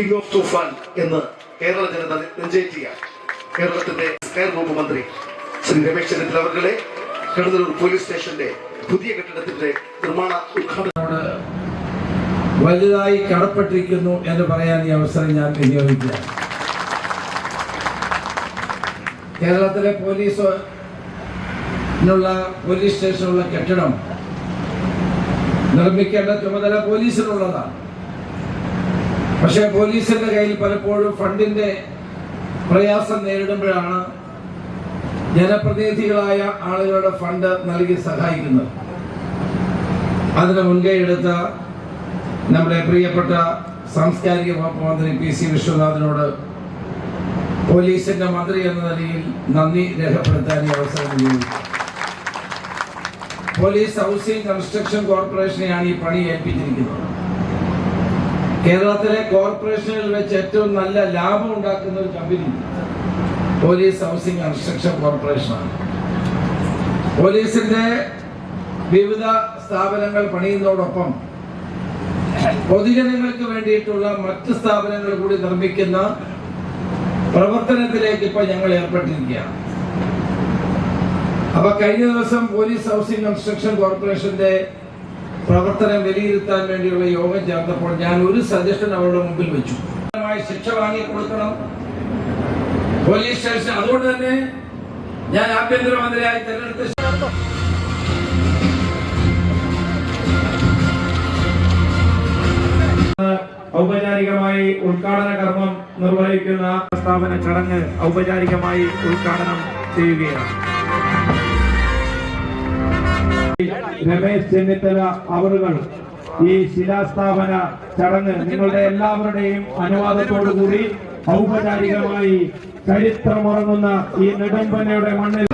King of തൂഫാൻ എന്ന് കേരള ജനത നെഞ്ചേറ്റിയ കേരളത്തിന്റെ കയർ വകുപ്പ് മന്ത്രി ശ്രീ രമേശ് ചെന്നിത്തല അവരുടെ കടന്നൂർ പോലീസ് സ്റ്റേഷന്റെ പുതിയ കെട്ടിടത്തിന്റെ നിർമ്മാണ ഉദ്ഘാടനം വലുതായി കടപ്പെട്ടിരിക്കുന്നു എന്ന് പറയാൻ ഈ അവസരം ഞാൻ വിനിയോഗിക്കുക. കേരളത്തിലെ പോലീസ് സ്റ്റേഷനുള്ള കെട്ടിടം നിർമ്മിക്കേണ്ട ചുമതല പോലീസിനുള്ളതാണ്. പക്ഷേ പോലീസിന്റെ കയ്യിൽ പലപ്പോഴും ഫണ്ടിന്റെ പ്രയാസം നേരിടുമ്പോഴാണ് ജനപ്രതിനിധികളായ ആളുകളുടെ ഫണ്ട് നൽകി സഹായിക്കുന്നത്. അതിന് മുൻകൈ എടുത്ത നമ്മുടെ പ്രിയപ്പെട്ട സാംസ്കാരിക വകുപ്പ് മന്ത്രി PC വിശ്വനാഥിനോട് പോലീസിന്റെ മന്ത്രി എന്ന നിലയിൽ നന്ദി രേഖപ്പെടുത്താൻ ഈ അവസരം ഉപയോഗിക്കും. പോലീസ് ഹൗസിംഗ് കൺസ്ട്രക്ഷൻ കോർപ്പറേഷനെയാണ് ഈ പണി ഏൽപ്പിച്ചിരിക്കുന്നത്. കേരളത്തിലെ കോർപ്പറേഷനിൽ വെച്ച് ഏറ്റവും നല്ല ലാഭം ഉണ്ടാക്കുന്ന ഒരു കമ്പനി പോലീസ് ഹൗസിംഗ് കൺസ്ട്രക്ഷൻ കോർപ്പറേഷനാണ്. പോലീസിന്റെ വിവിധ സ്ഥാപനങ്ങൾ പണിയുന്നതോടൊപ്പം പൊതുജനങ്ങൾക്ക് വേണ്ടിയിട്ടുള്ള മറ്റ് സ്ഥാപനങ്ങൾ കൂടി നിർമ്മിക്കുന്ന പ്രവർത്തനത്തിലേക്ക് ഇപ്പോൾ ഞങ്ങൾ ഏർപ്പെട്ടിരിക്കുകയാണ്. അപ്പൊ കഴിഞ്ഞ ദിവസം പോലീസ് ഹൗസിംഗ് കൺസ്ട്രക്ഷൻ കോർപ്പറേഷന്റെ പ്രവർത്തനം വിലയിരുത്താൻ വേണ്ടിയുള്ള യോഗം ചേർന്നപ്പോൾ ഞാൻ ഒരു സജഷൻ അവരുടെ മുമ്പിൽ വെച്ചു. ശിക്ഷ വാങ്ങിക്കൊടുക്കണം പോലീസ് സ്റ്റേഷൻ. അതുകൊണ്ട് തന്നെ ഞാൻ ആഭ്യന്തരമന്ത്രിയായി തെരഞ്ഞെടുത്ത ഔപചാരികമായി ഉദ്ഘാടന കർമ്മം നിർവഹിക്കുന്ന സ്ഥാപന ചടങ്ങ് ഔപചാരികമായി ഉദ്ഘാടനം ചെയ്യുകയാണ്. രമേശ് ചെന്നിത്തല അവറുകൾ ഈ ശിലാസ്ഥാപന ചടങ്ങ് നിങ്ങളുടെ എല്ലാവരുടെയും അനുവാദത്തോടുകൂടി ഔപചാരികമായി ചരിത്രമുറങ്ങുന്ന ഈ നെടുമ്പനയുടെ മണ്ണിൽ